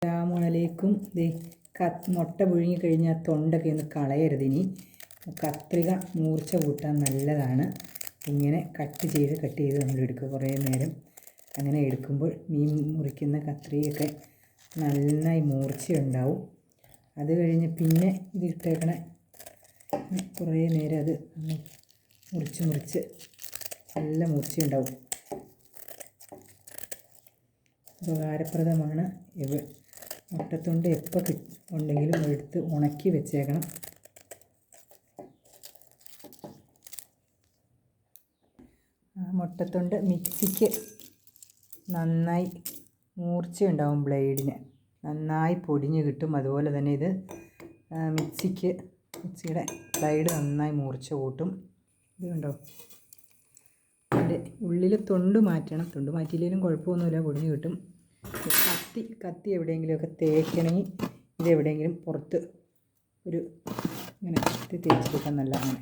അസ്സലാമു മുട്ട പുഴുങ്ങി കഴിഞ്ഞാൽ തൊണ്ടൊക്കെ ഒന്ന് കളയരുത്. ഇനി കത്രിക മൂർച്ച കൂട്ടാൻ നല്ലതാണ്. ഇങ്ങനെ കട്ട് ചെയ്ത് നമ്മൾ എടുക്കുക. കുറേ നേരം അങ്ങനെ എടുക്കുമ്പോൾ മീൻ മുറിക്കുന്ന കത്രികയൊക്കെ നന്നായി മൂർച്ചയുണ്ടാവും. അത് കഴിഞ്ഞ് പിന്നെ ഇത് ഇട്ടേക്കണ കുറേ നേരം അത് മുറിച്ച് നല്ല മൂർച്ചയുണ്ടാവും. ഉപകാരപ്രദമാണ്. മുട്ടത്തൊണ്ട് എപ്പോൾ ഉണ്ടെങ്കിലും എടുത്ത് ഉണക്കി വെച്ചേക്കണം. മുട്ടത്തൊണ്ട് മിക്സിക്ക് നന്നായി മൂർച്ചയുണ്ടാവും. ബ്ലേഡിന് നന്നായി പൊടിഞ്ഞ് കിട്ടും. അതുപോലെ തന്നെ ഇത് മിക്സിയുടെ ബ്ലേഡ് നന്നായി മൂർച്ച കൂട്ടും. ഇത് കണ്ടോ, അതിൻ്റെ ഉള്ളിൽ തൊണ്ട് മാറ്റണം. തൊണ്ട് മാറ്റിയില്ലെങ്കിലും കുഴപ്പമൊന്നുമില്ല, പൊടിഞ്ഞ് കിട്ടും. കത്തി എവിടെയെങ്കിലുമൊക്കെ തേക്കണമെങ്കിൽ ഇതെവിടെയെങ്കിലും പുറത്ത് ഇങ്ങനെ തേച്ചെടുക്കാൻ നല്ലതാണ്.